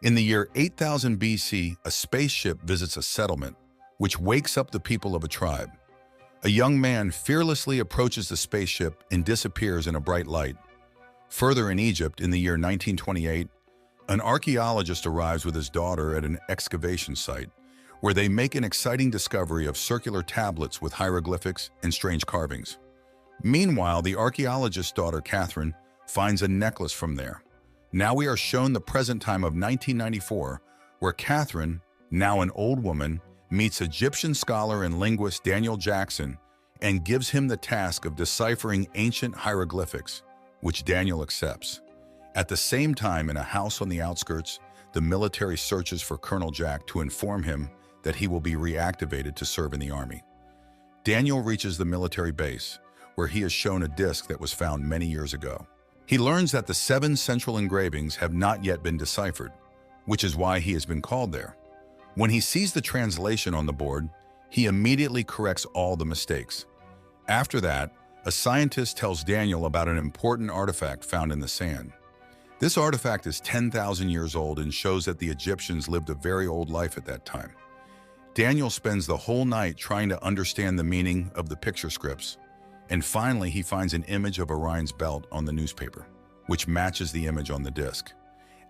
In the year 8000 BC, a spaceship visits a settlement, which wakes up the people of a tribe. A young man fearlessly approaches the spaceship and disappears in a bright light. Further in Egypt, in the year 1928, an archaeologist arrives with his daughter at an excavation site, where they make an exciting discovery of circular tablets with hieroglyphics and strange carvings. Meanwhile, the archaeologist's daughter, Catherine, finds a necklace from there. Now we are shown the present time of 1994, where Catherine, now an old woman, meets Egyptian scholar and linguist Daniel Jackson and gives him the task of deciphering ancient hieroglyphics, which Daniel accepts. At the same time, in a house on the outskirts, the military searches for Colonel Jack to inform him that he will be reactivated to serve in the army. Daniel reaches the military base, where he is shown a disc that was found many years ago. He learns that the 7 central engravings have not yet been deciphered, which is why he has been called there. When he sees the translation on the board, he immediately corrects all the mistakes. After that, a scientist tells Daniel about an important artifact found in the sand. This artifact is 10,000 years old and shows that the Egyptians lived a very old life at that time. Daniel spends the whole night trying to understand the meaning of the picture scripts, and finally he finds an image of Orion's belt on the newspaper, which matches the image on the disc.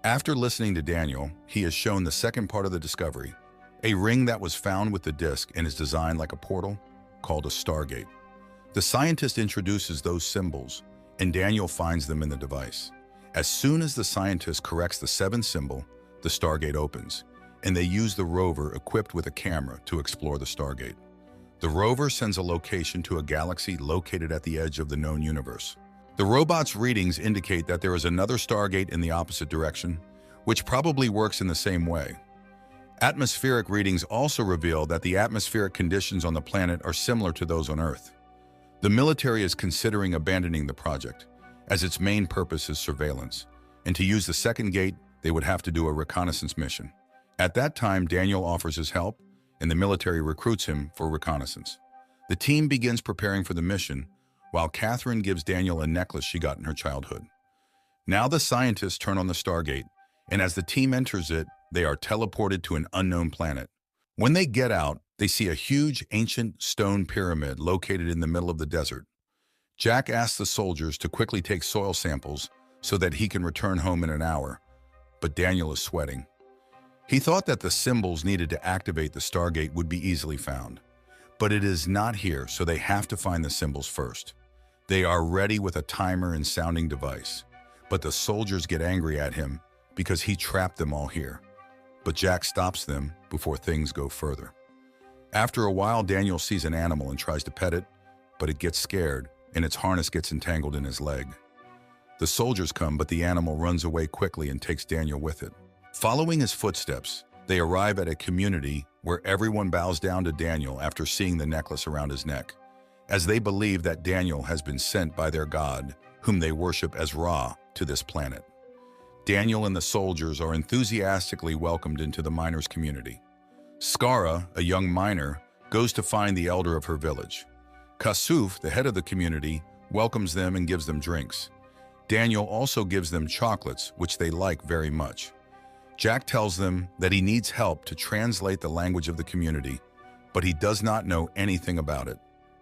After listening to Daniel, he is shown the second part of the discovery, a ring that was found with the disc and is designed like a portal, called a Stargate. The scientist introduces those symbols, and Daniel finds them in the device. As soon as the scientist corrects the 7th symbol, the Stargate opens, and they use the rover equipped with a camera to explore the Stargate. The rover sends a location to a galaxy located at the edge of the known universe. The robot's readings indicate that there is another Stargate in the opposite direction, which probably works in the same way. Atmospheric readings also reveal that the atmospheric conditions on the planet are similar to those on Earth. The military is considering abandoning the project, as its main purpose is surveillance, and to use the second gate, they would have to do a reconnaissance mission. At that time, Daniel offers his help, and the military recruits him for reconnaissance. The team begins preparing for the mission, while Catherine gives Daniel a necklace she got in her childhood. Now the scientists turn on the Stargate, and as the team enters it, they are teleported to an unknown planet. When they get out, they see a huge ancient stone pyramid located in the middle of the desert. Jack asks the soldiers to quickly take soil samples so that he can return home in an hour, but Daniel is sweating. He thought that the symbols needed to activate the Stargate would be easily found, but it is not here, so they have to find the symbols first. They are ready with a timer and sounding device, but the soldiers get angry at him because he trapped them all here. But Jack stops them before things go further. After a while, Daniel sees an animal and tries to pet it, but it gets scared and its harness gets entangled in his leg. The soldiers come, but the animal runs away quickly and takes Daniel with it. Following his footsteps, they arrive at a community where everyone bows down to Daniel after seeing the necklace around his neck, as they believe that Daniel has been sent by their god, whom they worship as Ra, to this planet. Daniel and the soldiers are enthusiastically welcomed into the miners' community. Skara, a young miner, goes to find the elder of her village. Kasuf, the head of the community, welcomes them and gives them drinks. Daniel also gives them chocolates, which they like very much. Jack tells them that he needs help to translate the language of the community, but he does not know anything about it.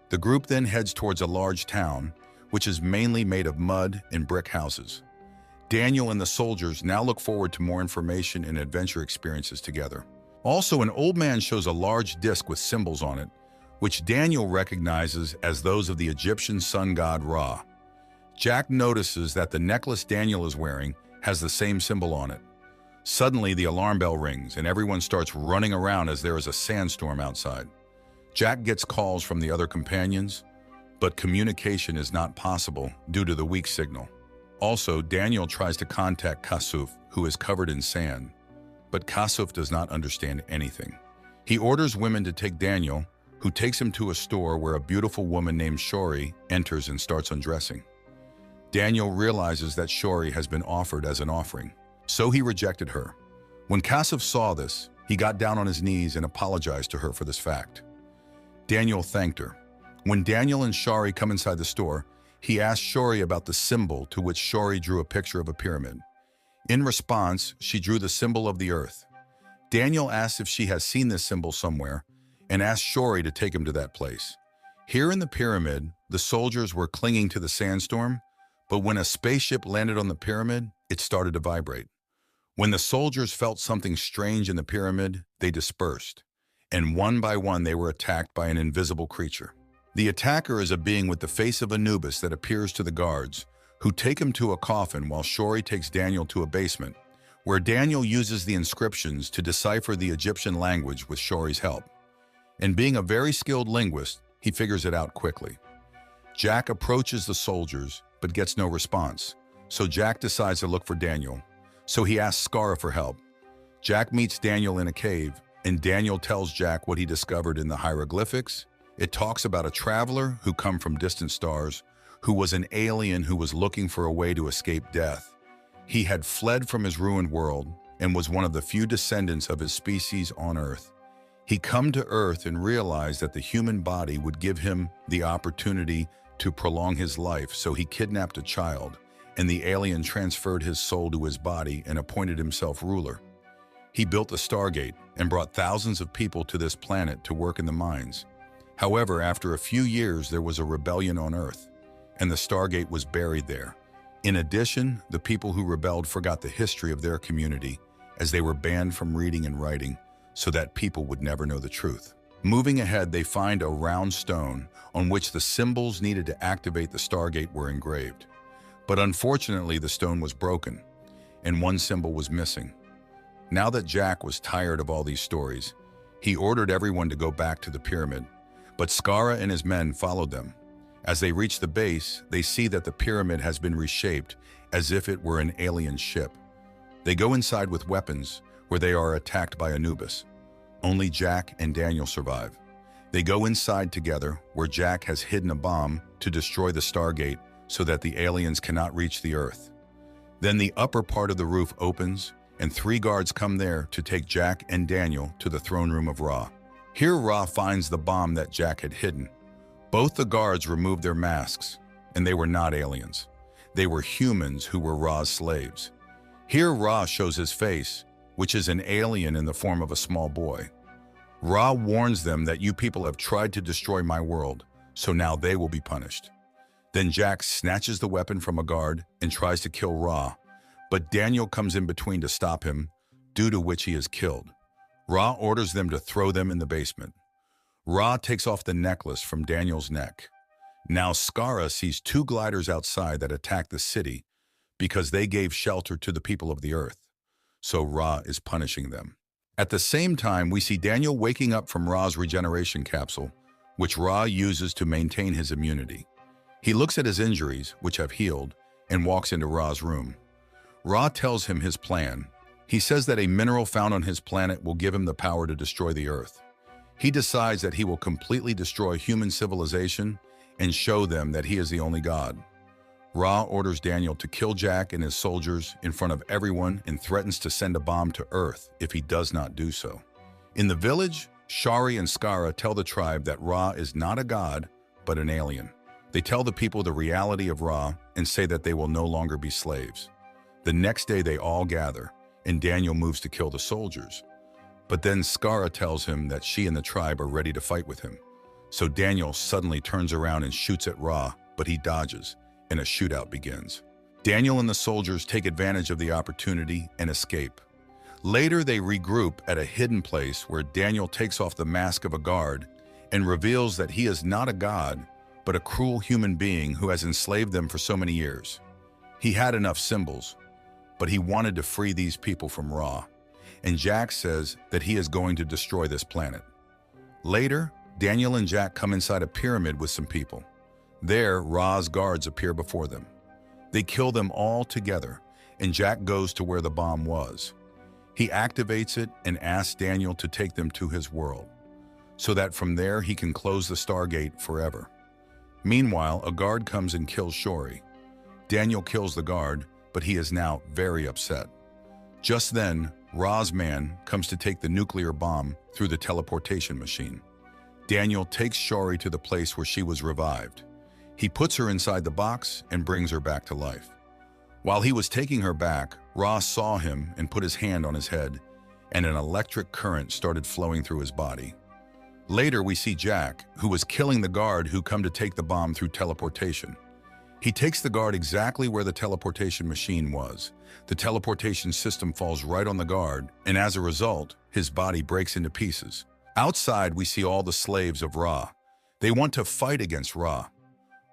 The group then heads towards a large town, which is mainly made of mud and brick houses. Daniel and the soldiers now look forward to more information and adventure experiences together. Also, an old man shows a large disc with symbols on it, which Daniel recognizes as those of the Egyptian sun god Ra. Jack notices that the necklace Daniel is wearing has the same symbol on it. Suddenly, the alarm bell rings and everyone starts running around as there is a sandstorm outside. Jack gets calls from the other companions, but communication is not possible due to the weak signal. Also, Daniel tries to contact Kasuf, who is covered in sand, but Kasuf does not understand anything. He orders women to take Daniel, who takes him to a store where a beautiful woman named Shori enters and starts undressing. Daniel realizes that Shori has been offered as an offering, so he rejected her. When Kasuf saw this, he got down on his knees and apologized to her for this fact. Daniel thanked her. When Daniel and Shori come inside the store, he asked Shori about the symbol, to which Shori drew a picture of a pyramid. In response, she drew the symbol of the Earth. Daniel asks if she has seen this symbol somewhere and asks Shori to take him to that place. Here in the pyramid, the soldiers were clinging to the sandstorm, but when a spaceship landed on the pyramid, it started to vibrate. When the soldiers felt something strange in the pyramid, they dispersed, and one by one they were attacked by an invisible creature. The attacker is a being with the face of Anubis that appears to the guards, who take him to a coffin while Shori takes Daniel to a basement, where Daniel uses the inscriptions to decipher the Egyptian language with Shori's help. And being a very skilled linguist, he figures it out quickly. Jack approaches the soldiers, but gets no response, so Jack decides to look for Daniel. So he asks Skara for help. Jack meets Daniel in a cave, and Daniel tells Jack what he discovered in the hieroglyphics. It talks about a traveler who come from distant stars, who was an alien who was looking for a way to escape death. He had fled from his ruined world and was one of the few descendants of his species on Earth. He come to Earth and realized that the human body would give him the opportunity to prolong his life, so he kidnapped a child, and the alien transferred his soul to his body and appointed himself ruler. He built the Stargate and brought thousands of people to this planet to work in the mines. However, after a few years, there was a rebellion on Earth, and the Stargate was buried there. In addition, the people who rebelled forgot the history of their community, as they were banned from reading and writing, so that people would never know the truth. Moving ahead, they find a round stone on which the symbols needed to activate the Stargate were engraved. But unfortunately, the stone was broken, and one symbol was missing. Now that Jack was tired of all these stories, he ordered everyone to go back to the pyramid, but Skara and his men followed them. As they reach the base, they see that the pyramid has been reshaped as if it were an alien ship. They go inside with weapons, where they are attacked by Anubis. Only Jack and Daniel survive. They go inside together, where Jack has hidden a bomb to destroy the Stargate so that the aliens cannot reach the Earth. Then the upper part of the roof opens, and 3 guards come there to take Jack and Daniel to the throne room of Ra. Here Ra finds the bomb that Jack had hidden. Both the guards removed their masks, and they were not aliens. They were humans who were Ra's slaves. Here Ra shows his face, which is an alien in the form of a small boy. Ra warns them that you people have tried to destroy my world, so now they will be punished. Then Jack snatches the weapon from a guard and tries to kill Ra, but Daniel comes in between to stop him, due to which he is killed. Ra orders them to throw them in the basement. Ra takes off the necklace from Daniel's neck. Now Skara sees 2 gliders outside that attack the city because they gave shelter to the people of the Earth. So Ra is punishing them. At the same time, we see Daniel waking up from Ra's regeneration capsule, which Ra uses to maintain his immunity. He looks at his injuries, which have healed, and walks into Ra's room. Ra tells him his plan. He says that a mineral found on his planet will give him the power to destroy the Earth. He decides that he will completely destroy human civilization and show them that he is the only God. Ra orders Daniel to kill Jack and his soldiers in front of everyone and threatens to send a bomb to Earth if he does not do so. In the village, Shori and Skara tell the tribe that Ra is not a god, but an alien. They tell the people the reality of Ra and say that they will no longer be slaves. The next day they all gather, and Daniel moves to kill the soldiers. But then Skara tells him that she and the tribe are ready to fight with him. So Daniel suddenly turns around and shoots at Ra, but he dodges, and a shootout begins. Daniel and the soldiers take advantage of the opportunity and escape. Later, they regroup at a hidden place where Daniel takes off the mask of a guard and reveals that he is not a god, but a cruel human being who has enslaved them for so many years. He had enough symbols, but he wanted to free these people from Ra, and Jack says that he is going to destroy this planet. Later, Daniel and Jack come inside a pyramid with some people. There, Ra's guards appear before them. They kill them all together, and Jack goes to where the bomb was. He activates it and asks Daniel to take them to his world, so that from there he can close the Stargate forever. Meanwhile, a guard comes and kills Shori. Daniel kills the guard, but he is now very upset. Just then, Ra's man comes to take the nuclear bomb through the teleportation machine. Daniel takes Shori to the place where she was revived. He puts her inside the box and brings her back to life. While he was taking her back, Ra saw him and put his hand on his head, and an electric current started flowing through his body. Later, we see Jack, who was killing the guard who come to take the bomb through teleportation. He takes the guard exactly where the teleportation machine was. The teleportation system falls right on the guard, and as a result, his body breaks into pieces. Outside, we see all the slaves of Ra. They want to fight against Ra.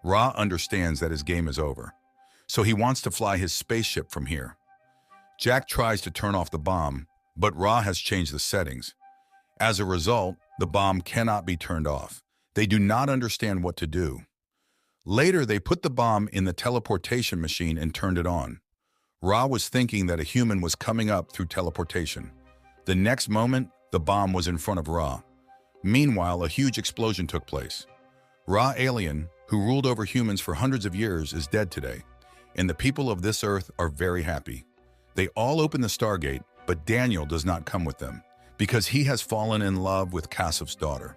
Ra understands that his game is over, so he wants to fly his spaceship from here. Jack tries to turn off the bomb, but Ra has changed the settings. As a result, the bomb cannot be turned off. They do not understand what to do. Later, they put the bomb in the teleportation machine and turned it on. Ra was thinking that a human was coming up through teleportation. The next moment, the bomb was in front of Ra. Meanwhile, a huge explosion took place. Ra alien, who ruled over humans for hundreds of years, is dead today, and the people of this earth are very happy. They all open the Stargate, but Daniel does not come with them, because he has fallen in love with Kasif's daughter.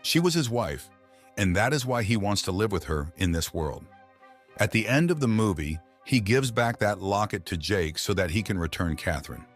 She was his wife, and that is why he wants to live with her in this world. At the end of the movie, he gives back that locket to Jake so that he can return Catherine.